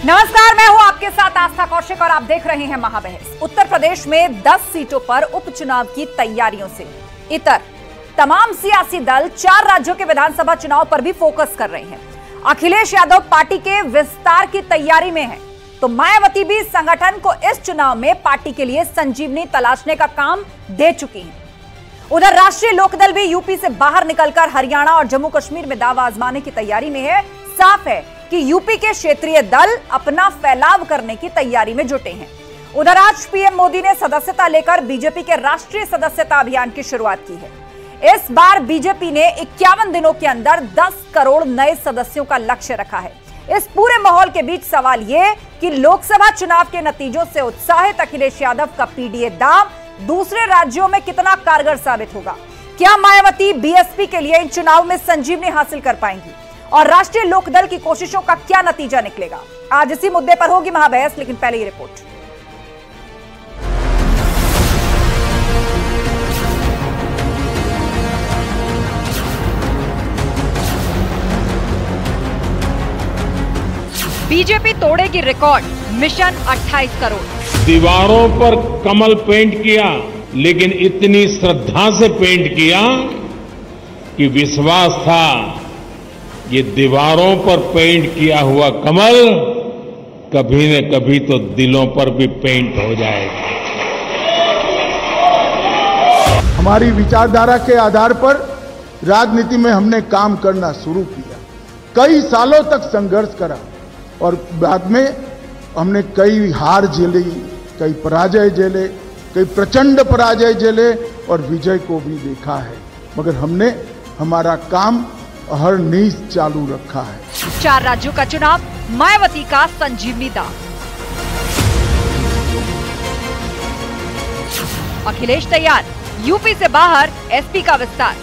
नमस्कार, मैं हूं आपके साथ आस्था कौशिक और आप देख रहे हैं महाबहस। उत्तर प्रदेश में 10 सीटों पर उपचुनाव की तैयारियों से इतर तमाम सियासी दल 4 राज्यों के विधानसभा चुनाव पर भी फोकस कर रहे हैं। अखिलेश यादव पार्टी के विस्तार की तैयारी में है, तो मायावती भी संगठन को इस चुनाव में पार्टी के लिए संजीवनी तलाशने का काम दे चुकी हैं। उधर राष्ट्रीय लोकदल भी यूपी से बाहर निकलकर हरियाणा और जम्मू कश्मीर में दाव आजमाने की तैयारी में है। साफ है कि यूपी के क्षेत्रीय दल अपना फैलाव करने की तैयारी में जुटे हैं। उधर आज पीएम मोदी ने सदस्यता लेकर बीजेपी के राष्ट्रीय सदस्यता अभियान की शुरुआत की है। इस बार बीजेपी ने 51 दिनों के अंदर 10 करोड़ नए सदस्यों का लक्ष्य रखा है। इस पूरे माहौल के बीच सवाल यह कि लोकसभा चुनाव के नतीजों से उत्साहित अखिलेश यादव का पीडीए दांव दूसरे राज्यों में कितना कारगर साबित होगा। क्या मायावती बीएसपी के लिए इन चुनाव में संजीवनी हासिल कर पाएंगी और राष्ट्रीय लोकदल की कोशिशों का क्या नतीजा निकलेगा? आज इसी मुद्दे पर होगी महाबहस, लेकिन पहले ये रिपोर्ट। बीजेपी तोड़ेगी रिकॉर्ड, मिशन 28 करोड़। दीवारों पर कमल पेंट किया, लेकिन इतनी श्रद्धा से पेंट किया कि विश्वास था ये दीवारों पर पेंट किया हुआ कमल कभी न कभी तो दिलों पर भी पेंट हो जाएगा। हमारी विचारधारा के आधार पर राजनीति में हमने काम करना शुरू किया। कई सालों तक संघर्ष करा और बाद में हमने कई हार झेली, कई पराजय झेले, कई प्रचंड पराजय झेले और विजय को भी देखा है, मगर हमने हमारा काम अहरनिश चालू रखा है। 4 राज्यों का चुनाव, मायावती का संजीवनी दांव। अखिलेश तैयार, यूपी से बाहर एसपी का विस्तार।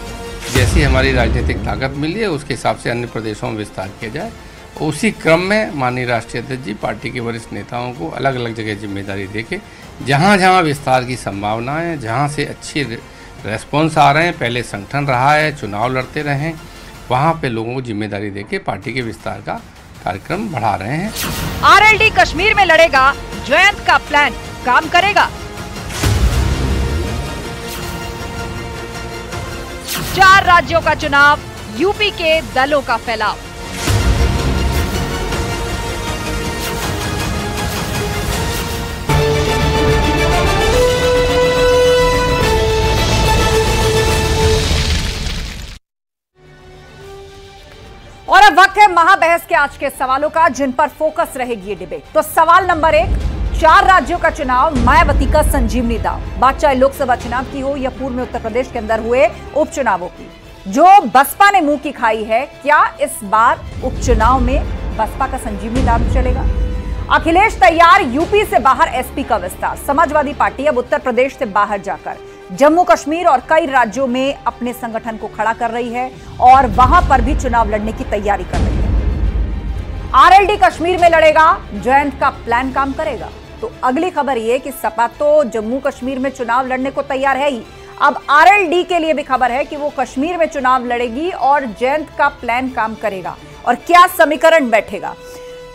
जैसी हमारी राजनीतिक ताकत मिली है उसके हिसाब से अन्य प्रदेशों में विस्तार किया जाए। उसी क्रम में माननीय राष्ट्रीय अध्यक्ष जी पार्टी के वरिष्ठ नेताओं को अलग अलग जगह जिम्मेदारी देके जहां जहां विस्तार की संभावना है, जहां से अच्छे रेस्पॉन्स आ रहे हैं, पहले संगठन रहा है, चुनाव लड़ते रहे हैं, वहां पे लोगों को जिम्मेदारी देके पार्टी के विस्तार का कार्यक्रम बढ़ा रहे हैं। आरएलडी कश्मीर में लड़ेगा, जयंत का प्लान काम करेगा। 4 राज्यों का चुनाव, यूपी के दलों का फैलाव। और अब वक्त है महाबहस के आज के सवालों का, जिन पर फोकस रहेगी ये डिबेट। तो सवाल नंबर 1, 4 राज्यों का चुनाव, मायावती का संजीवनी दांव। बात चाहे लोकसभा चुनाव की हो या पूर्व में उत्तर प्रदेश के अंदर हुए उपचुनावों की, जो बसपा ने मुंह की खाई है, क्या इस बार उपचुनाव में बसपा का संजीवनी दांव चलेगा? अखिलेश तैयार, यूपी से बाहर एसपी का विस्तार। समाजवादी पार्टी अब उत्तर प्रदेश से बाहर जाकर जम्मू कश्मीर और कई राज्यों में अपने संगठन को खड़ा कर रही है और वहां पर भी चुनाव लड़ने की तैयारी कर रही है। आरएलडी कश्मीर में लड़ेगा, जयंत का प्लान काम करेगा। तो अगली खबर यह कि सपा तो जम्मू कश्मीर में चुनाव लड़ने को तैयार है ही, अब आरएलडी के लिए भी खबर है कि वो कश्मीर में चुनाव लड़ेगी और जयंत का प्लान काम करेगा। और क्या समीकरण बैठेगा?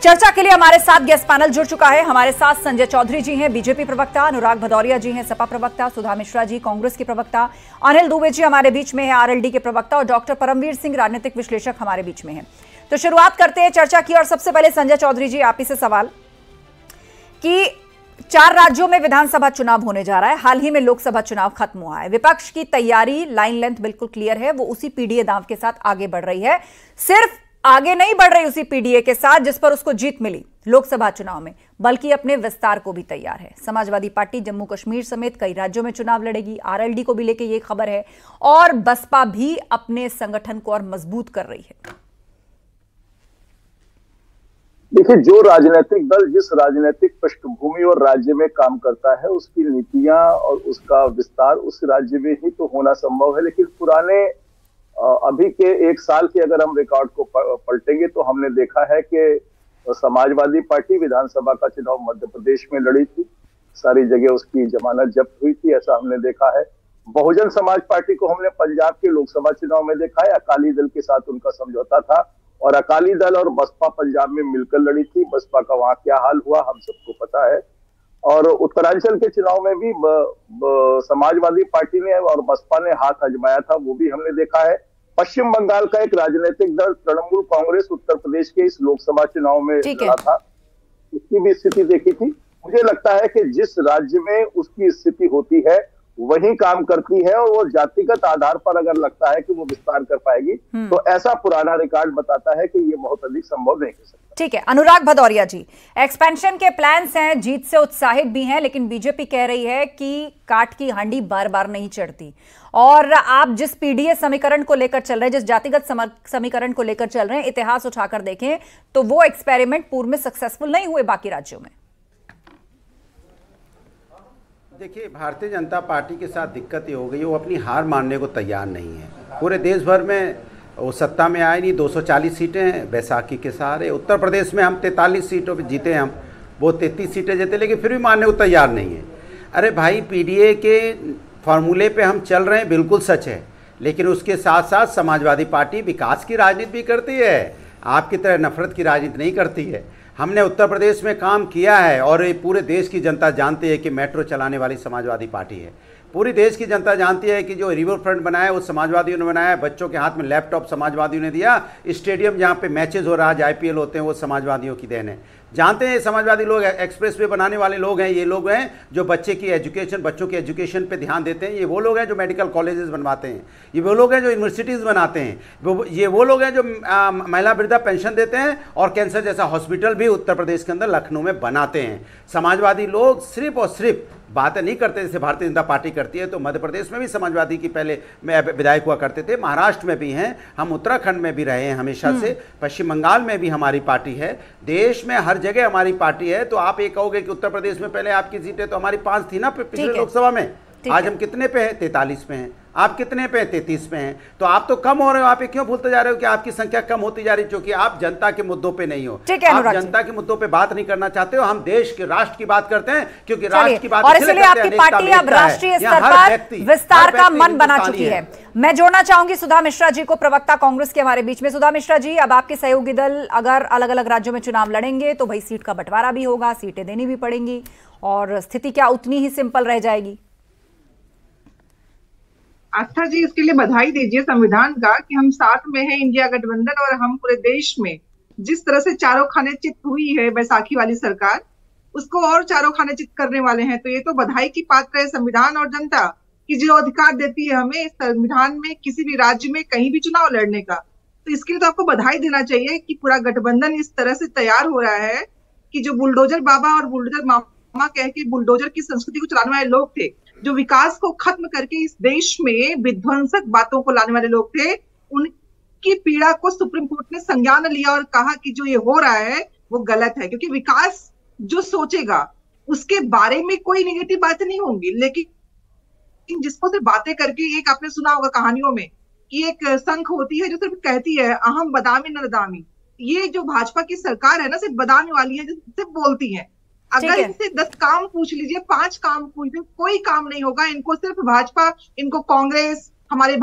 चर्चा के लिए हमारे साथ गेस्ट पैनल जुड़ चुका है। हमारे साथ संजय चौधरी जी हैं, बीजेपी प्रवक्ता, अनुराग भदौरिया जी हैं, सपा प्रवक्ता, सुधा मिश्रा जी कांग्रेस के प्रवक्ता, अनिल दुबे जी हमारे बीच में है, आरएलडी के प्रवक्ता, और डॉक्टर परमवीर सिंह राजनीतिक विश्लेषक हमारे बीच में हैं। तो शुरुआत करते हैं चर्चा की। और सबसे पहले संजय चौधरी जी, आप ही से सवाल कि 4 राज्यों में विधानसभा चुनाव होने जा रहा है, हाल ही में लोकसभा चुनाव खत्म हुआ है, विपक्ष की तैयारी, लाइन लेंथ बिल्कुल क्लियर है, वो उसी पीडीए दांव के साथ आगे बढ़ रही है। सिर्फ आगे नहीं बढ़ रही उसी पीडीए के साथ जिस पर उसको जीत मिली लोकसभा चुनाव में, बल्कि अपने विस्तार को भी तैयार है। समाजवादी पार्टी जम्मू कश्मीर समेत कई राज्यों में चुनाव लड़ेगी, आरएलडी को भी लेके ये खबर है, और बसपा भी अपने संगठन को और मजबूत कर रही है। देखिए, जो राजनीतिक दल जिस राजनीतिक पृष्ठभूमि और राज्य में काम करता है, उसकी नीतियां और उसका विस्तार उस राज्य में ही तो होना संभव है। लेकिन पुराने अभी के 1 साल के अगर हम रिकॉर्ड को पलटेंगे तो हमने देखा है कि समाजवादी पार्टी विधानसभा का चुनाव मध्य प्रदेश में लड़ी थी, सारी जगह उसकी जमानत जब्त हुई थी, ऐसा हमने देखा है। बहुजन समाज पार्टी को हमने पंजाब के लोकसभा चुनाव में देखा है, अकाली दल के साथ उनका समझौता था और अकाली दल और बसपा पंजाब में मिलकर लड़ी थी। बसपा का वहां क्या हाल हुआ हम सबको पता है। और उत्तरांचल के चुनाव में भी समाजवादी पार्टी ने और बसपा ने हाथ आजमाया था, वो भी हमने देखा है। पश्चिम बंगाल का एक राजनीतिक दल तृणमूल कांग्रेस उत्तर प्रदेश के इस लोकसभा चुनाव में लड़ा था, उसकी भी स्थिति देखी थी। मुझे लगता है कि जिस राज्य में उसकी स्थिति होती है वही काम करती है, और वो जातिगत आधार पर अगर लगता है कि वो विस्तार कर पाएगी तो ऐसा पुराना रिकॉर्ड बताता है कि ये बहुत अधिक संभव नहीं हो सकता। ठीक है, अनुराग भदौरिया जी, एक्सपेंशन के प्लान्स हैं, जीत से उत्साहित भी हैं, लेकिन बीजेपी कह रही है कि काट की हांडी बार बार नहीं चढ़ती। और आप जिस पीडीए समीकरण को लेकर चल रहे हैं, जिस जातिगत समीकरण को लेकर चल रहे हैं, इतिहास उठाकर देखें तो वो एक्सपेरिमेंट पूर्व में सक्सेसफुल नहीं हुए बाकी राज्यों में। देखिए, भारतीय जनता पार्टी के साथ दिक्कत ये हो गई, वो अपनी हार मानने को तैयार नहीं है। पूरे देश भर में वो सत्ता में आए नहीं, 240 सीटें हैं बैसाखी के सहारे। उत्तर प्रदेश में हम 43 सीटों पे जीते, हम वो 33 सीटें जीते, लेकिन फिर भी मानने को तैयार नहीं है। अरे भाई, पीडीए के फॉर्मूले पे हम चल रहे हैं, बिल्कुल सच है, लेकिन उसके साथ साथ समाजवादी पार्टी विकास की राजनीति भी करती है, आपकी तरह नफरत की राजनीति नहीं करती है। हमने उत्तर प्रदेश में काम किया है और ये पूरे देश की जनता जानती है कि मेट्रो चलाने वाली समाजवादी पार्टी है। पूरी देश की जनता जानती है कि जो रिवर फ्रंट बनाया वो समाजवादियों ने बनाया, बच्चों के हाथ में लैपटॉप समाजवादियों ने दिया, स्टेडियम जहाँ पे मैचेस हो रहा है, आईपीएल होते हैं, वो समाजवादियों की देन है। जानते हैं समाजवादी लोग, एक्सप्रेस वे बनाने वाले लोग हैं, ये लोग हैं जो बच्चों की एजुकेशन पे ध्यान देते हैं, ये वो लोग हैं जो मेडिकल कॉलेजेस बनवाते हैं, ये वो लोग हैं जो यूनिवर्सिटीज़ बनाते हैं, ये वो लोग हैं जो महिला वृद्धा पेंशन देते हैं और कैंसर जैसा हॉस्पिटल भी उत्तर प्रदेश के अंदर लखनऊ में बनाते हैं। समाजवादी लोग सिर्फ और सिर्फ बातें नहीं करते जैसे भारतीय जनता पार्टी करती है। तो मध्य प्रदेश में भी समाजवादी की पहले विधायक हुआ करते थे, महाराष्ट्र में भी हैं, हम उत्तराखंड में भी रहे हैं हमेशा से, पश्चिम बंगाल में भी हमारी पार्टी है, देश में हर जगह हमारी पार्टी है। तो आप ये कहोगे कि उत्तर प्रदेश में पहले आपकी सीटें तो हमारी 5 थी ना पिछले लोकसभा में, आज हम कितने पे हैं? 43 पे हैं। आप कितने पे? 33 पे हैं। तो आप तो कम हो रहे हो। आप ये क्यों भूलते जा रहे हो कि आपकी संख्या कम होती जा रही है? क्योंकि आप जनता के मुद्दों पे नहीं हो, आप जनता के मुद्दों पे बात नहीं करना चाहते हो। हम देश के राष्ट्र की बात करते हैं, क्योंकि राष्ट्र की बात, और इसलिए आपकी पार्टी अब राष्ट्रीय स्तर पर विस्तार का मन बना चुकी है। मैं जोड़ना चाहूंगी सुधा मिश्रा जी को, प्रवक्ता कांग्रेस के हमारे बीच में। सुधा मिश्रा जी, अब आपके सहयोगी दल अगर अलग अलग राज्यों में चुनाव लड़ेंगे तो भाई सीट का बंटवारा भी होगा, सीटें देनी भी पड़ेंगी, और स्थिति क्या उतनी ही सिंपल रह जाएगी? आस्था जी, इसके लिए बधाई दीजिए संविधान का कि हम साथ में हैं इंडिया गठबंधन, और हम पूरे देश में जिस तरह से चारों खाने चित हुई है बैसाखी वाली सरकार, उसको और चारों खाने चित करने वाले हैं। तो ये तो बधाई की पात्र है संविधान और जनता कि जो अधिकार देती है हमें इस संविधान में किसी भी राज्य में कहीं भी चुनाव लड़ने का। तो इसके लिए तो आपको बधाई देना चाहिए कि पूरा गठबंधन इस तरह से तैयार हो रहा है कि जो बुलडोजर बाबा और बुलडोजर मामा कह के बुलडोजर की संस्कृति को चलाने वाले लोग थे, जो विकास को खत्म करके इस देश में विध्वंसक बातों को लाने वाले लोग थे, उनकी पीड़ा को सुप्रीम कोर्ट ने संज्ञान लिया और कहा कि जो ये हो रहा है वो गलत है। क्योंकि विकास जो सोचेगा उसके बारे में कोई निगेटिव बातें नहीं होंगी, लेकिन जिसको सिर्फ बातें करके, एक आपने सुना होगा कहानियों में कि एक संख होती है जो सिर्फ कहती है अहम बदामी न लदामी। ये जो भाजपा की सरकार है ना, सिर्फ बदामी वाली है, जो सिर्फ बोलती है। अगर इनसे 10 काम पूछ लीजिए, 5 काम पूछ लीजिए, कोई काम नहीं होगा। इनको सिर्फ भाजपा, इनको कांग्रेस, हमारे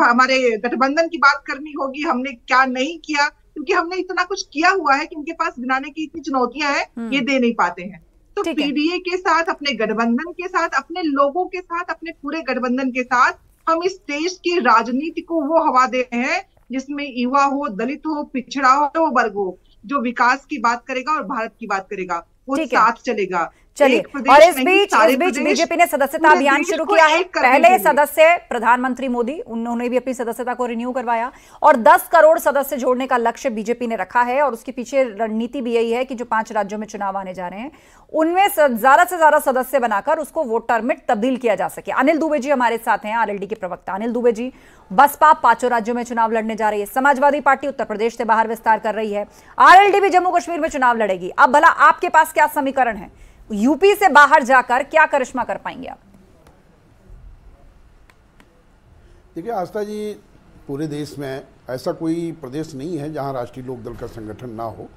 गठबंधन की बात करनी होगी, हमने क्या नहीं किया, क्योंकि हमने इतना कुछ किया हुआ है कि उनके पास गिनाने की इतनी चुनौतियां हैं, ये दे नहीं पाते हैं। तो पीडीए के साथ, अपने गठबंधन के साथ, अपने लोगों के साथ, अपने पूरे गठबंधन के साथ हम इस देश की राजनीति को वो हवा दे रहे हैं जिसमें युवा हो, दलित हो, पिछड़ा हो, वर्ग हो, जो विकास की बात करेगा और भारत की बात करेगा, वो साथ चलेगा। चलिए, और इस बीच बीजेपी ने सदस्यता अभियान शुरू किया है। पहले सदस्य प्रधानमंत्री मोदी, उन्होंने भी अपनी सदस्यता को रिन्यू करवाया, और 10 करोड़ सदस्य जोड़ने का लक्ष्य बीजेपी ने रखा है। और उसके पीछे रणनीति भी यही है कि जो 5 राज्यों में चुनाव आने जा रहे हैं उनमें ज्यादा से ज्यादा सदस्य बनाकर उसको वोटर में तब्दील किया जा सके। अनिल दुबे जी हमारे साथ हैं, आरएलडी के प्रवक्ता। अनिल दुबे जी, बसपा 5 राज्यों में चुनाव लड़ने जा रही है, समाजवादी पार्टी उत्तर प्रदेश से बाहर विस्तार कर रही है, आरएलडी भी जम्मू कश्मीर में चुनाव लड़ेगी। अब भला आपके पास क्या समीकरण है? यूपी से बाहर जाकर क्या करिश्मा कर पाएंगे आप? देखिए आस्था जी, पूरे देश में ऐसा कोई प्रदेश नहीं है जहां राष्ट्रीय लोकदल का संगठन ना हो,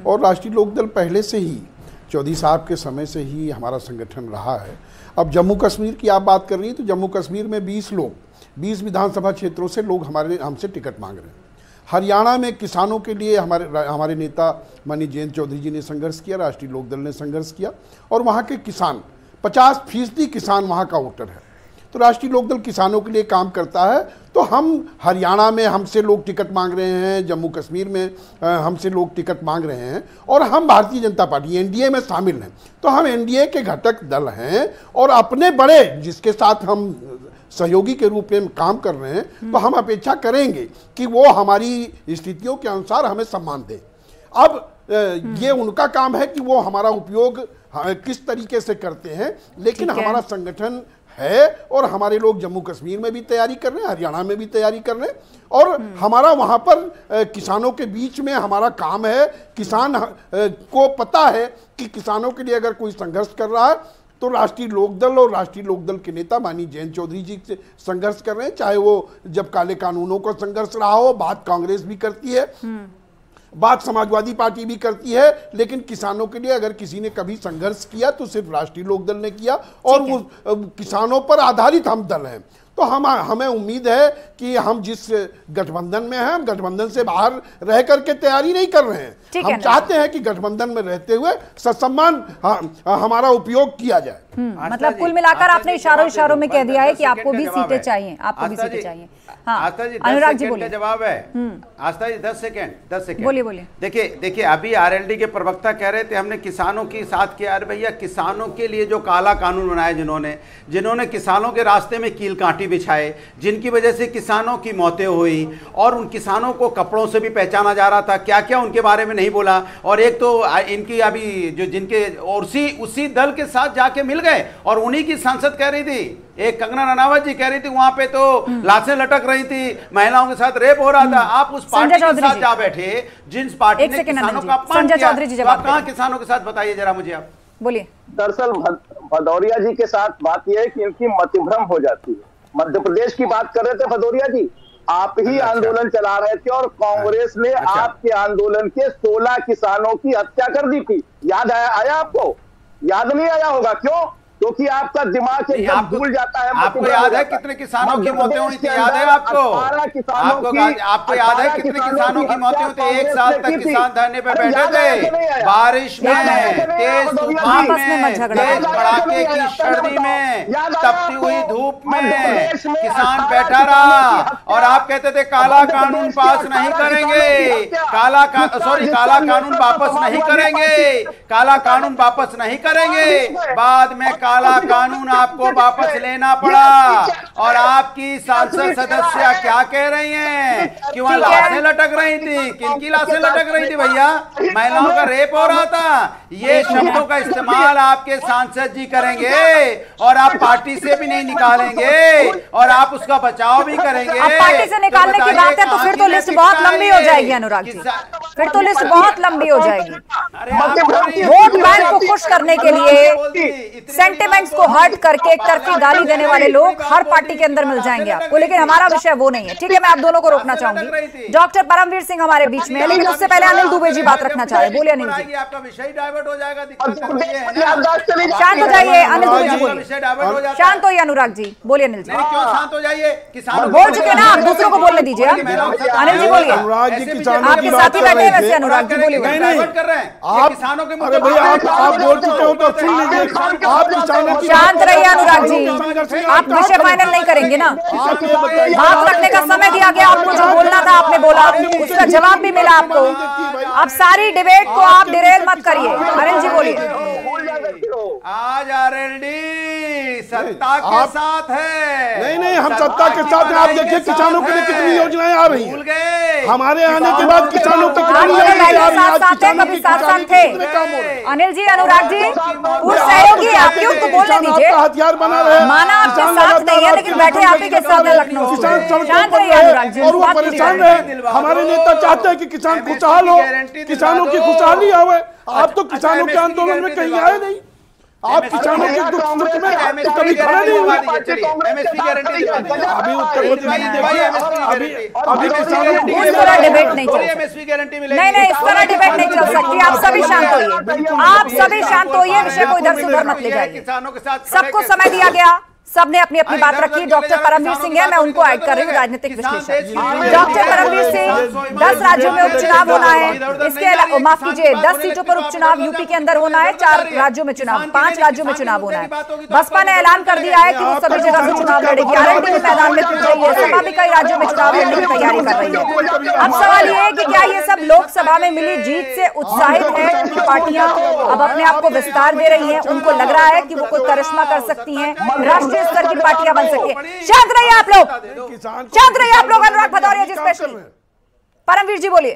और राष्ट्रीय लोकदल पहले से ही चौधरी साहब के समय से ही हमारा संगठन रहा है। अब जम्मू कश्मीर की आप बात कर रही हैं, तो जम्मू कश्मीर में 20 विधानसभा क्षेत्रों से लोग हमसे टिकट मांग रहे हैं। हरियाणा में किसानों के लिए हमारे नेता माननीय जयंत चौधरी जी ने संघर्ष किया, राष्ट्रीय लोकदल ने संघर्ष किया, और वहाँ के किसान 50% किसान वहाँ का वोटर है। तो राष्ट्रीय लोकदल किसानों के लिए काम करता है। तो हम हरियाणा में हमसे लोग टिकट मांग रहे हैं, जम्मू कश्मीर में हमसे लोग टिकट मांग रहे हैं, और हम भारतीय जनता पार्टी एनडीए में शामिल हैं। तो हम एनडीए के घटक दल हैं और अपने बड़े जिसके साथ हम सहयोगी के रूप में काम कर रहे हैं, तो हम अपेक्षा करेंगे कि वो हमारी स्थितियों के अनुसार हमें सम्मान दें। अब ये उनका काम है कि वो हमारा उपयोग किस तरीके से करते हैं, लेकिन हमारा संगठन है और हमारे लोग जम्मू कश्मीर में भी तैयारी कर रहे हैं, हरियाणा में भी तैयारी कर रहे हैं, और हमारा वहाँ पर किसानों के बीच में हमारा काम है। किसान को पता है कि किसानों के लिए अगर कोई संघर्ष कर रहा है तो राष्ट्रीय लोकदल और राष्ट्रीय लोकदल के नेता माननीय जयंत चौधरी जी से संघर्ष कर रहे हैं। चाहे वो जब काले कानूनों का संघर्ष रहा हो, बात कांग्रेस भी करती है, बात समाजवादी पार्टी भी करती है, लेकिन किसानों के लिए अगर किसी ने कभी संघर्ष किया तो सिर्फ राष्ट्रीय लोकदल ने किया, और वो किसानों पर आधारित हम दल हैं। तो हमें उम्मीद है कि हम जिस गठबंधन में हैं, हम गठबंधन से बाहर रह करके तैयारी नहीं कर रहे हैं। हम चाहते हैं कि गठबंधन में रहते हुए ससम्मान हमारा उपयोग किया जाए। मतलब कुल मिलाकर आपने इशारों में कह दिया है कि आपको भी सीटें चाहिए, आपको भी सीटें चाहिए। आस्था जी, अनुराग जी बोलिए। जवाब है आस्था जी, 10 सेकेंड बोलिए। देखिए अभी आरएलडी के प्रवक्ता कह रहे थे हमने किसानों के साथ किया। अरे भैया, किसानों के लिए जो काला कानून बनाया जिन्होंने किसानों के रास्ते में कील कांटी बिछाए, जिनकी वजह से किसानों की मौतें हुई, और उन किसानों को कपड़ों से भी पहचाना जा रहा था, क्या क्या उनके बारे में नहीं बोला। और एक तो इनकी अभी जो जिनके और उसी दल के साथ जाके मिल गए, और उन्हीं की सांसद कह रही थी, एक कंगना रनावत जी कह रही थी वहां पे तो लाशें लटक रही थी, महिलाओं के साथ रेप हो रहा था। आप उस पार्टी के साथ जा बैठे जिस पार्टी ने किसानों का अपमान किया, तो आप कहां किसानों के साथ बताइए जरा मुझे, आप बोलिए। दरअसल भदौरिया जी के साथ बात यह है कि इनकी मतिभ्रम हो जाती है। मध्य प्रदेश की बात कर रहे थे भदौरिया जी, आप ही आंदोलन चला रहे थे और कांग्रेस ने आपके आंदोलन के 16 किसानों की हत्या कर दी थी। याद आया आपको? याद नहीं आया होगा, क्यों? क्योंकि आपका दिमाग एकदम भूल जाता है। आपको याद है कितने किसानों की मौतें हुई थी? याद है आपको याद है कितने किसानों की मौतें हुई थी? 1 साल तक किसान धरने पे बैठे थे, बारिश में, तेज तूफान में, तेज कड़ाके की सर्दी में, तपती हुई धूप में किसान बैठा रहा, और आप कहते थे काला कानून पास नहीं करेंगे, काला कानून वापस नहीं करेंगे, काला कानून वापस नहीं करेंगे। बाद में काला कानून आपको वापस लेना पड़ा, और आपकी सांसद सदस्य क्या कह रही हैं कि वहां लाशें लटक रही थी। किनकी लाशें लटक रही थी भैया? महिलाओं का रेप हो रहा था। ये शब्दों का इस्तेमाल आपके सांसद जी करेंगे, और आप पार्टी से भी नहीं निकालेंगे, और आप उसका बचाव भी करेंगे। अब पार्टी से निकालने की बात है तो फिर तो लिस्ट बहुत लंबी हो जाएगी अनुराग जी, फिर तो लिस्ट बहुत लंबी हो जाएगी। वोट बैंक को खुश करने के लिए सेंटिमेंट्स को हर्ट करके एक तरफी गाली देने वाले लोग हर पार्टी के अंदर मिल जाएंगे आपको, लेकिन हमारा विषय वो नहीं है। ठीक है, मैं आप दोनों को रोकना चाहूंगी। डॉक्टर परमवीर सिंह हमारे बीच में है, लेकिन उससे पहले अनिल दुबे जी बात रखना चाह रहे हैं। बोलिए अनिल जी। आपका विषय डाइवर्ट हो जाएगा, शांत हो जाइए अनिल दुबे जी, बोलिए। शांत होइए अनुराग जी, बोलिए अनिल जी। क्यों शांत हो जाइए? किसान बोल चुके ना, आप दूसरों को बोलने दीजिए। अनिल जी बोलिए, आपके साथी बैठे वैसे अनुराग जी बोलिए। कर रहे हैं आप किसानों के मुद्दे, आप बोल चुके हो तो सुन लीजिए। आप किसानों की शांत रहिए अनुराग जी, आप विषय फाइनल नहीं करेंगे ना। बात रखने का समय दिया गया आपको, जो बोलना था आपने बोला, उसका जवाब भी मिला आपको। अब सारी डिबेट को आप डिरेल मत करिए। अनिल जी बोलिए। आज आरएलडी सत्ता के साथ है। नहीं, हम सत्ता के साथ हैं। आप देखिए किसानों के लिए कितनी योजनाएं आ रही हैं। हमारे आने के बाद किसानों तक कितनी योजनाएं आ रही हैं। कभी साथ थे अनिल जी, अनुराग जी पूर्ण सहयोगी, आप क्यों तो बोलने दीजिए। हथियार बना रहे, माना आपके साथ नहीं है, लेकिन बैठे आप ही के साथ है लखनऊ। शांत रहिए अनुराग जी, और वो परेशान रहे। हमारे नेता चाहते हैं कि किसान खुशहाल हो, किसानों की खुशहाली आवे। आप तो किसानों के आंदोलन में कहीं आए नहीं। आप किसानों के दुख सुख में कभी खड़े नहीं हुए। एमएसपी गारंटी अभी उत्तर प्रदेश अभी किसानों को इस तरह डिबेट नहीं चल एमएसपी गारंटी मिलेगी। नहीं, इस तरह डिबेट नहीं चल सकती। आप सभी शांत होइए, आप सभी शांत होइए, विषय को इधर से उधर मत ले जाइए। किसानों के साथ सबको समय दिया गया, सबने अपनी अपनी बात रखी। डॉक्टर परमवीर सिंह है, मैं उनको ऐड कर रही हूँ, राजनीतिक विश्लेषक। डॉक्टर परमवीर सिंह, 10 राज्यों में उपचुनाव होना है, इसके अलावा माफ कीजिए 10 सीटों पर उपचुनाव यूपी के अंदर होना है, 4 राज्यों में चुनाव, 5 राज्यों में चुनाव होना है। बसपा ने ऐलान कर दिया है कि वो सभी जगह से चुनाव लड़ेगी, आरएलडी के मैदान में जुट रही है, सपा भी कई राज्यों में चुनाव लड़ने की तैयारी कर रही है। अब सवाल ये है कि क्या ये सब लोकसभा में मिली जीत से उत्साहित है कि पार्टियां अब अपने आप को विस्तार दे रही हैं, उनको लग रहा है कि वो कोई करिश्मा कर सकती हैं, राष्ट्रीय स्तर की पार्टियां बन सकती है। शांत रहिए आप लोग, शांत रहिए आप लोग। अनुराग भदौरिया जी स्पेशली। परमवीर जी बोलिए।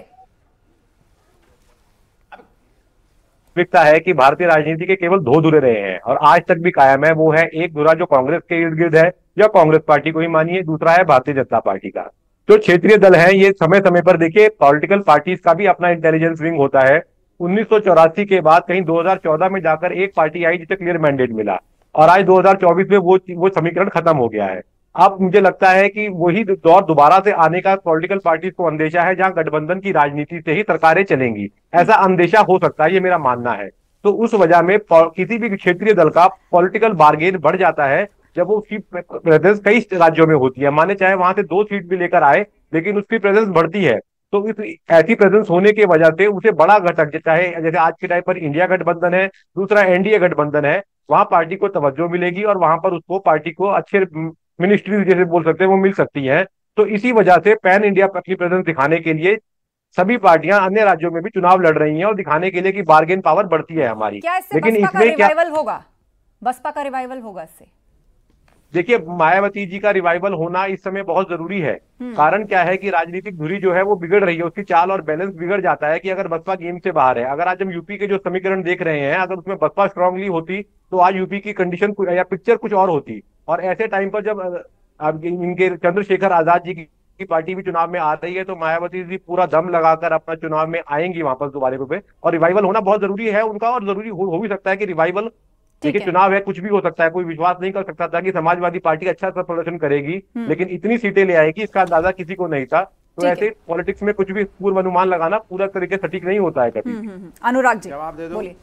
वास्तविकता है कि भारतीय राजनीति के केवल 2 धुरे रहे हैं और आज तक भी कायम है। वो है एक धुरा जो कांग्रेस के इर्द गिर्द है या कांग्रेस पार्टी को ही मानिए, दूसरा है भारतीय जनता पार्टी का। जो क्षेत्रीय दल है ये समय समय पर देखिए पॉलिटिकल पार्टीज का भी अपना इंटेलिजेंस विंग होता है। 1984 के बाद कहीं 2014 में जाकर एक पार्टी आई जिसे क्लियर मैंडेट मिला और आज 2024 में वो समीकरण खत्म हो गया है। अब मुझे लगता है कि वही दौर दोबारा से आने का पॉलिटिकल पार्टीज को अंदेशा है, जहां गठबंधन की राजनीति से ही सरकारें चलेंगी, ऐसा अंदेशा हो सकता है, ये मेरा मानना है। तो उस वजह में किसी भी क्षेत्रीय दल का पॉलिटिकल बार्गेन बढ़ जाता है जब वो उसकी प्रेजेंस कई राज्यों में होती है, माने चाहे वहां से 2 सीट भी लेकर आए, लेकिन उसकी प्रेजेंस बढ़ती है। तो इस ऐसी प्रेजेंस होने की वजह से उसे बड़ा घटक, चाहे जैसे आज के टाइम पर इंडिया गठबंधन है, दूसरा एनडीए गठबंधन है, वहां पार्टी को तवज्जो मिलेगी और वहां पर उसको पार्टी को अच्छे मिनिस्ट्री जैसे बोल सकते हैं वो मिल सकती है। तो इसी वजह से पैन इंडिया अपनी प्रेजेंस दिखाने के लिए सभी पार्टियां अन्य राज्यों में भी चुनाव लड़ रही हैं और दिखाने के लिए कि बार्गेन पावर बढ़ती है हमारी। लेकिन इसमें क्या होगा, बसपा का रिवाइवल होगा इससे? देखिए मायावती जी का रिवाइवल होना इस समय बहुत जरूरी है। कारण क्या है कि राजनीतिक धुरी जो है वो बिगड़ रही है, उसकी चाल और बैलेंस बिगड़ जाता है कि अगर बसपा गेम से बाहर है। अगर आज हम यूपी के जो समीकरण देख रहे हैं, अगर उसमें बसपा स्ट्रांगली होती तो आज यूपी की कंडीशन या पिक्चर कुछ और होती। और ऐसे टाइम पर जब इनके चंद्रशेखर आजाद जी की पार्टी भी चुनाव में आ रही है तो मायावती जी पूरा दम लगाकर अपना चुनाव में आएंगी वापस दोबारा पे, और रिवाइवल होना बहुत जरूरी है उनका। और जरूरी हो भी सकता है कि रिवाइवल, देखिए चुनाव है, कुछ भी हो सकता है, कोई विश्वास नहीं कर सकता था कि समाजवादी पार्टी अच्छा सा प्रदर्शन करेगी, लेकिन इतनी सीटें ले आएगी इसका अंदाजा किसी को नहीं था। तो ऐसे पॉलिटिक्स में कुछ भी पूर्व अनुमान लगाना पूरा तरीके सटीक नहीं होता है कभी। अनुराग जी जवाब दे दो। बोलिए।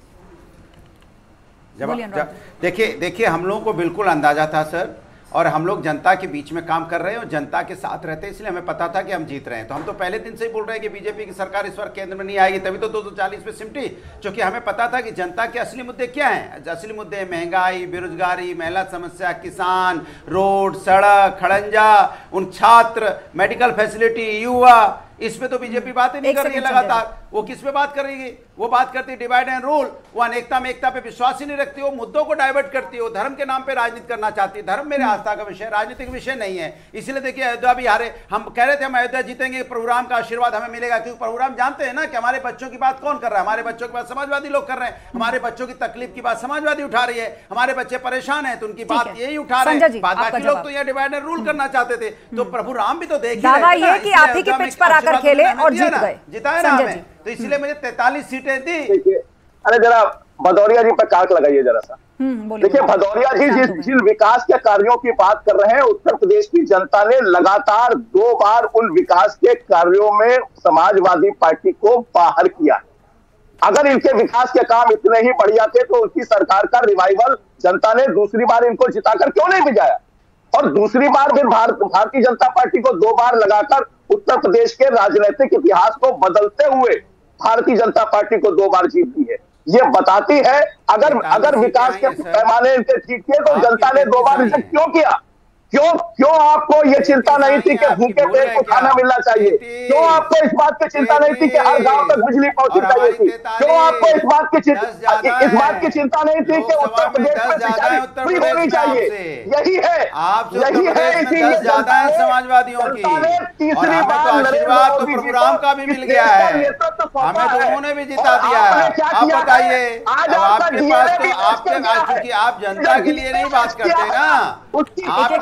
देखिए हम लोगों को बिल्कुल अंदाजा था सर, और हम लोग जनता के बीच में काम कर रहे हैं और जनता के साथ रहते हैं, इसलिए हमें पता था कि हम जीत रहे हैं। तो हम तो पहले दिन से ही बोल रहे हैं कि बीजेपी की सरकार इस बार केंद्र में नहीं आएगी, तभी तो 240 पे सिमटी, क्योंकि हमें पता था कि जनता के असली मुद्दे क्या हैं। असली मुद्दे महंगाई, बेरोजगारी, महिला समस्या, किसान, रोड, सड़क, खड़ंजा, उन छात्र, मेडिकल फैसिलिटी, युवा, इस पे तो बीजेपी बात ही नहीं कर रही है लगातार। वो किस पे बात कर रही है? वो बात करती है डिवाइड एंड रूल, वो अनेकता में एकता पे विश्वास ही नहीं रखती, वो मुद्दों को डाइवर्ट करती है, वो धर्म के नाम पे राजनीति करना चाहती है। धर्म मेरे आस्था का विषय, राजनीतिक विषय नहीं है। इसलिए देखिए अयोध्या भी हारे, हम कह रहे थे हम अयोध्या जीतेंगे, प्रभुराम का आशीर्वाद हमें मिलेगा, क्योंकि प्रभुराम जानते हैं ना कि हमारे बच्चों की बात कौन कर रहा है। हमारे बच्चों की बात समाजवादी लोग कर रहे हैं, हमारे बच्चों की तकलीफ की बात समाजवादी उठा रही है, हमारे बच्चे परेशान है तो उनकी बात यही उठा रहे हैं। बाकी लोग तो यह डिवाइड एंड रूल करना चाहते थे, तो प्रभुराम भी तो देखिए आप ही की पिच पर आकर खेले और जीत गए, जिताया ना हमें, तो इसलिए मुझे 43 सीटें दी। अरे जरा भदौरिया जी पर काट लगाइए जरा सा। देखिए भदौरिया जी जिन विकास के कार्यों की बात कर रहे हैं, उत्तर प्रदेश की जनता ने लगातार 2 बार उन विकास के कार्यों में समाजवादी पार्टी को बाहर किया। अगर इनके विकास के काम इतने ही बढ़िया थे तो उनकी सरकार का रिवाइवल जनता ने दूसरी बार इनको जिताकर क्यों नहीं भिजाया? और दूसरी बार फिर भारतीय जनता पार्टी को 2 बार लगाकर उत्तर प्रदेश के राजनीतिक इतिहास को बदलते हुए भारतीय जनता पार्टी को 2 बार जीत दी है। ये बताती है अगर विकास के पैमाने इनके ठीक थे तो जनता ने 2 बार इसे क्यों किया? क्यों आपको ये चिंता नहीं थी कि भूखे पेट को खाना मिलना चाहिए? क्यों आपको इस बात की चिंता नहीं थी कि हर गांव तक बिजली पहुंचनी चाहिए थी? क्यों आपको इस बात की चिंता नहीं थी कि उत्तर प्रदेश में सिंचाई फ्री होनी चाहिए? यही है इसीलिए ज्यादा है समाजवादियों की। तीसरी बार आशीर्वाद तो प्रभुराम का भी मिल गया है, हमें तो उन्होंने भी जिता दिया है। आप बताइए, अब आपके पास तो आपके आप जनता के लिए नहीं बात करते ना, आप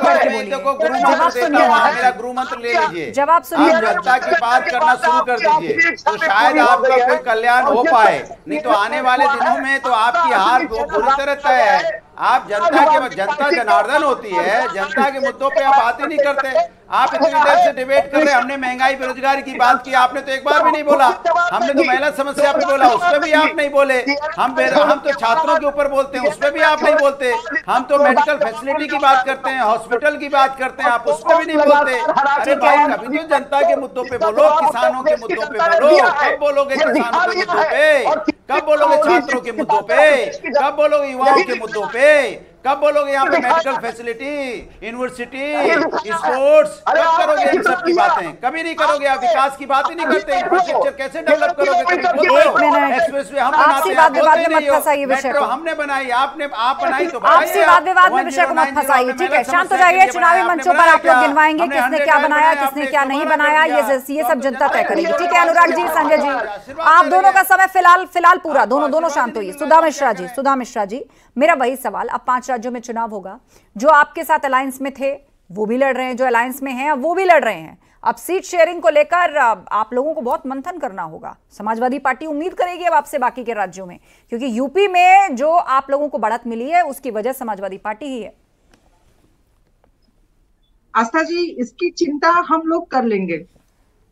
को गुरु मंत्र देता हूं, मेरा गुरु मंत्र ले लीजिए, जवाब सुनिए, आप जनता की बात करना शुरू कर दीजिए तो शायद आपका कोई कल्याण हो पाए, नहीं तो आने वाले दिनों में तो आपकी हार बुरी तरह तय है। आप जनता जनार्दन होती है, जनता के मुद्दों पे आप बात ही नहीं करते। आप इतनी देर से डिबेट कर रहे हैं, हमने महंगाई बेरोजगारी की बात की, आपने तो एक बार भी नहीं बोला। हमने तो महिला समस्या पे बोला, उस पर भी आप नहीं बोले। हम तो छात्रों के ऊपर बोलते हैं, उस पर भी आप नहीं बोलते। हम तो मेडिकल फैसिलिटी की बात करते हैं, हॉस्पिटल की बात करते हैं, आप उस पर भी नहीं बोलते। अरे भाई कभी तो जनता के मुद्दों पे बोलो, किसानों के मुद्दों पे बोलो। कब बोलोगे किसानों के मुद्दों पे? कब बोलोगे छात्रों के मुद्दों पे? कब बोलोगे युवाओं के मुद्दों पे? कब बोलोगे यहाँ पे मेडिकल फैसिलिटी, यूनिवर्सिटी, स्पोर्ट्स? कब करोगे इन सब की बातें? कभी नहीं करोगे। आप विकास की बात ही नहीं करते। इंफ्रास्ट्रक्चर कैसे डेवलप करोगे? एक्सप्रेसवे हम बनाते हैं, मेट्रो हमने बनाई, आपने आप बनाई तो आपसी वाद विवाद में विषय को मत फंसाइए। ठीक है, शांत हो जाइए। चुनावी मंचों पर आप लोग गिनवाएंगे किसने क्या बनाया, किसने क्या नहीं बनाया, ये सब जनता तय करेगी। ठीक है अनुराग जी, संजय जी, आप दोनों का समय फिलहाल पूरा, दोनों शांत होइए। सुधा मिश्रा जी, मेरा वही सवाल, अब 5 राज्यों में चुनाव होगा, जो आपके साथ अलायंस में थे वो भी लड़ रहे हैं, जो अलायंस में हैं वो भी लड़ रहे हैं। अब सीट शेयरिंग को लेकर आप लोगों को बहुत मंथन करना होगा। समाजवादी पार्टी उम्मीद करेगी अब आपसे बाकी के राज्यों में, क्योंकि यूपी में जो आप लोगों को बढ़त मिली है उसकी वजह समाजवादी पार्टी ही है। आस्था जी, इसकी चिंता हम लोग कर लेंगे।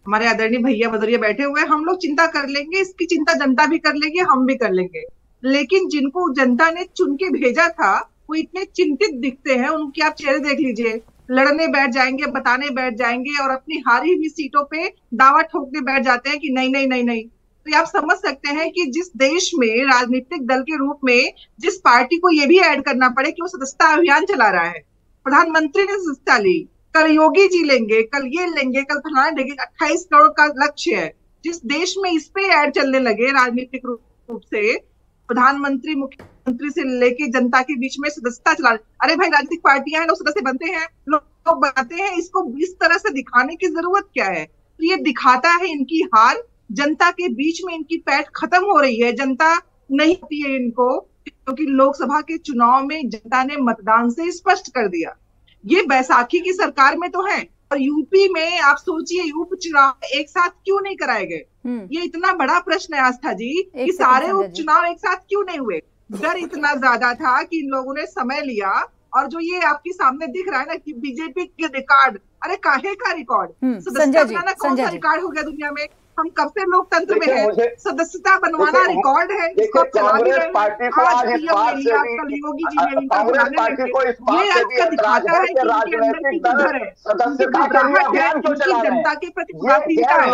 हमारे आदरणीय भैया बदरिया बैठे हुए, हम लोग चिंता कर लेंगे। इसकी चिंता जनता भी कर लेगी, हम भी कर लेंगे। लेकिन जिनको जनता ने चुन के भेजा था वो इतने चिंतित दिखते हैं, उनके आप चेहरे देख लीजिए। लड़ने बैठ जाएंगे, बताने बैठ जाएंगे और अपनी हारी हुई सीटों पे दावा ठोकने बैठ जाते हैं कि नहीं। तो आप समझ सकते हैं कि जिस देश में राजनीतिक दल के रूप में जिस पार्टी को ये भी ऐड करना पड़े कि वो सदस्यता अभियान चला रहा है। प्रधानमंत्री ने सदस्यता ली, कल योगी जी लेंगे, कल ये लेंगे, कल फलाना लेंगे। 28 करोड़ का लक्ष्य है। जिस देश में इस पे ऐड चलने लगे राजनीतिक रूप से, प्रधानमंत्री मुख्यमंत्री से लेके जनता के बीच में सदस्यता चला, अरे भाई राजनीतिक पार्टियां हैं, लोग सदस्य बनते हैं, लोग बनाते हैं, इसको इस तरह से दिखाने की जरूरत क्या है? तो ये दिखाता है इनकी हार, जनता के बीच में इनकी पैठ खत्म हो रही है। जनता नहीं होती है इनको, क्योंकि लोकसभा के चुनाव में जनता ने मतदान से स्पष्ट कर दिया। ये बैसाखी की सरकार में तो है, और यूपी में आप सोचिए उपचुनाव एक साथ क्यों नहीं कराए गए? ये इतना बड़ा प्रश्न है आस्था जी कि सारे उपचुनाव एक साथ क्यों नहीं हुए? डर इतना ज्यादा था कि इन लोगों ने समय लिया। और जो ये आपके सामने दिख रहा है ना कि बीजेपी के रिकॉर्ड, अरे काहे का रिकॉर्ड? सदस्यता बनाना कौन सा रिकॉर्ड हो गया दुनिया में? हम कब से लोकतंत्र में है, सदस्यता बनवाना रिकॉर्ड है, इसको चला भी रहे हैं। आज पीएम ने लिया, कल योगी जी ने लिया, ये आपका दिखाता है कि इनके अंदर की डर है, घबराहट है, इनकी जनता के प्रति उदासीनता है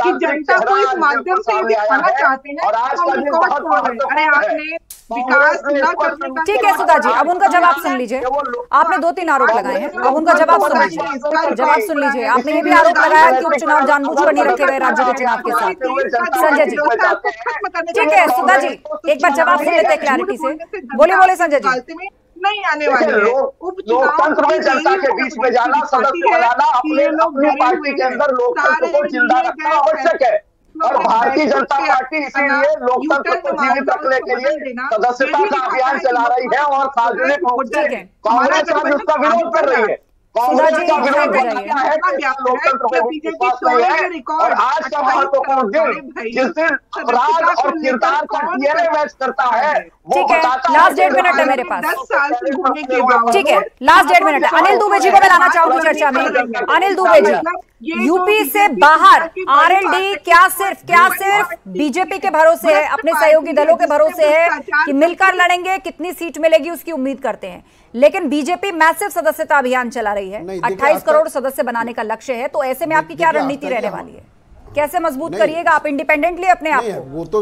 कि जनता को इस माध्यम से दिखाना चाहते हैं और रिकॉर्ड तोड़ रहे हैं। अरे आपने विकास न करने का, ठीक है सुधा जी, अब उनका जवाब सुन लीजिए। आपने 2-3 आरोप लगाए हैं, अब उनका जवाब सुन लीजिए। आपने ये भी आरोप लगाया कि उपचुनाव जानबूझकर नहीं रखे गए राज्यों के चुनाव के साथ। संजय जी, ठीक है सुधा जी, एक बार जवाब सुन लेते हैं क्लैरिटी से। बोले संजय जी। नहीं आने वाले हैं लोकतंत्र में जनता के बीच में जाना, सदस्य बनाना, अपनी पार्टी के अंदर लोकतंत्र को जिंदा रखना आवश्यक है। और भारतीय जनता पार्टी इसीलिए लोकतंत्र को जीवित रखने के लिए सदस्यता का अभियान चला रही है और सार्वजनिक रूप से कांग्रेस आज उसका विरोध कर रही है। कांग्रेस का विरोध करना है कि लोकतंत्र को विश्वास नहीं है। और आज का महत्वपूर्ण दिन, जिस दिन अपराध और किरदार का डीएनए मैच करता है, वो बताता है। लास्ट 1.5 मिनट है मेरे पास। 10 साल से घूमने के बाद, ठीक है, लास्ट 1.5 मिनट है। अनिल दुबे जी को मैं लाना चाहूंगी चर्चा में। अनिल दुबे जी, यूपी से बाहर आरएलडी क्या सिर्फ बीजेपी के भरोसे है, अपने सहयोगी दलों के भरोसे है कि मिलकर लड़ेंगे, कितनी सीट मिलेगी उसकी उम्मीद करते हैं, लेकिन बीजेपी मैसिव सदस्यता अभियान चला रही है। 28 करोड़ सदस्य बनाने का लक्ष्य है, तो ऐसे में आपकी क्या रणनीति रहने वाली है? कैसे मजबूत करिएगा आप इंडिपेंडेंटली अपने आप को? वो तो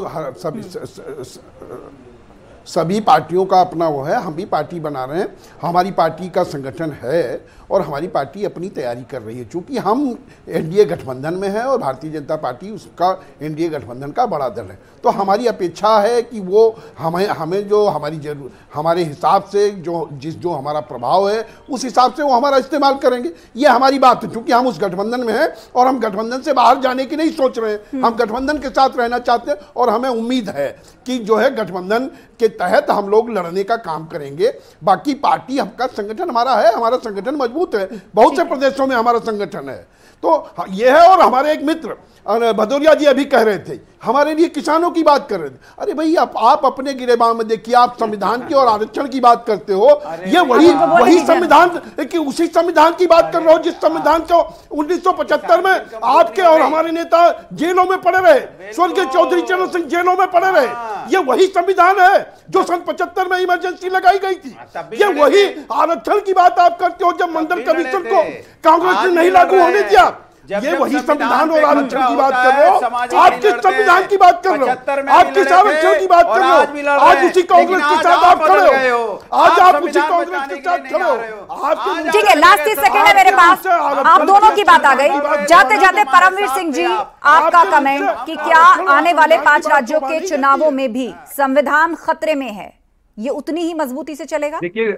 सभी पार्टियों का अपना वो है। हम भी पार्टी बना रहे हैं, हमारी पार्टी का संगठन है और हमारी पार्टी अपनी तैयारी कर रही है। चूंकि हम एनडीए गठबंधन में है और भारतीय जनता पार्टी उसका एनडीए गठबंधन का बड़ा दल है, तो हमारी अपेक्षा है कि वो हमें जो हमारे हिसाब से जो हमारा प्रभाव है उस हिसाब से वो हमारा इस्तेमाल करेंगे। ये हमारी बात है, चूंकि हम उस गठबंधन में हैं और हम गठबंधन से बाहर जाने की नहीं सोच रहे हैं। हम गठबंधन के साथ रहना चाहते हैं और हमें उम्मीद है कि जो है गठबंधन के तहत हम लोग लड़ने का काम करेंगे। बाकी पार्टी हमका संगठन हमारा है, हमारा संगठन मजबूत है, बहुत से प्रदेशों में हमारा संगठन है। तो ये है। और हमारे एक मित्र भदौरिया जी अभी कह रहे थे हमारे लिए किसानों की बात कर रहे थे। अरे भाई आप अपने गिरेबान में देखिए, आप संविधान की और आरक्षण की बात करते हो, ये वही संविधान कि उसी संविधान की बात कर रहे हो जिस संविधान को 1975 में आपके और हमारे नेता जेलों में पड़े रहे, स्वर्गीय चौधरी चरण सिंह जेलों में पड़े रहे। ये वही संविधान है जो सन 75 में इमरजेंसी लगाई गई थी। ये वही आरक्षण की बात आप करते हो जब मंडल कमीशन को कांग्रेस ने नहीं लागू होने दिया। ये वही संविधान और आरक्षण की बात कर रहे हो। आप किस संविधान की बात कर रहे हो? आप किस आरक्षण की बात कर रहे हो? आज उसी कांग्रेस के साथ आप खड़े हो, आज आप उसी कांग्रेस के साथ खड़े हो। ठीक है, लास्ट 30 सेकंड है मेरे पास, आप दोनों की बात आ गई। जाते जाते परमवीर सिंह जी, आपका कमेंट कि क्या आने वाले 5 राज्यों के चुनावों में भी संविधान खतरे में है, ये उतनी ही मजबूती से चलेगा? देखिए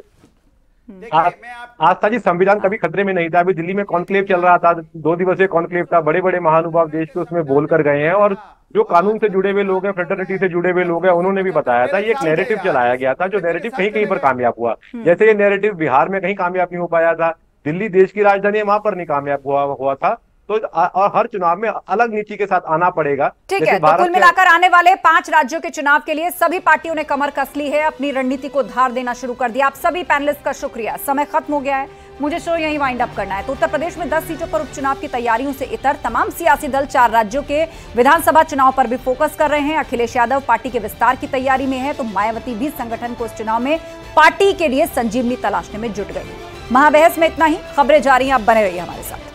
आस्था जी, संविधान कभी खतरे में नहीं था। अभी दिल्ली में कॉन्क्लेव चल रहा था, 2 दिवसीय कॉन्क्लेव था, बड़े बड़े महानुभाव देश के उसमें बोल कर गए हैं। और जो कानून से जुड़े हुए लोग हैं, फ्रेटर्निटी से जुड़े हुए लोग हैं, उन्होंने भी बताया था। ये एक नैरेटिव चलाया गया था जो नैरेटिव कहीं कहीं पर कामयाब हुआ। जैसे ये नैरेटिव बिहार में कहीं कामयाब नहीं हो पाया था, दिल्ली देश की राजधानी है, वहां पर नहीं कामयाब हुआ था। तो और हर चुनाव में अलग नीति के साथ आना पड़ेगा। ठीक है, तो कुल मिलाकर आने वाले 5 राज्यों के चुनाव के लिए सभी पार्टियों ने कमर कस ली है, अपनी रणनीति को धार देना शुरू कर दिया। आप सभी पैनलिस्ट का शुक्रिया। समय खत्म हो गया है, मुझे शो यहीं वाइंड अप करना है। तो उत्तर प्रदेश में 10 सीटों पर उपचुनाव की तैयारियों से इतर तमाम सियासी दल 4 राज्यों के विधानसभा चुनाव पर भी फोकस कर रहे हैं। अखिलेश यादव पार्टी के विस्तार की तैयारी में है, तो मायावती भी संगठन को इस चुनाव में पार्टी के लिए संजीवनी तलाशने में जुट गई। महाबहस में इतना ही, खबरें जारी हैं, आप बने रहिए हमारे साथ।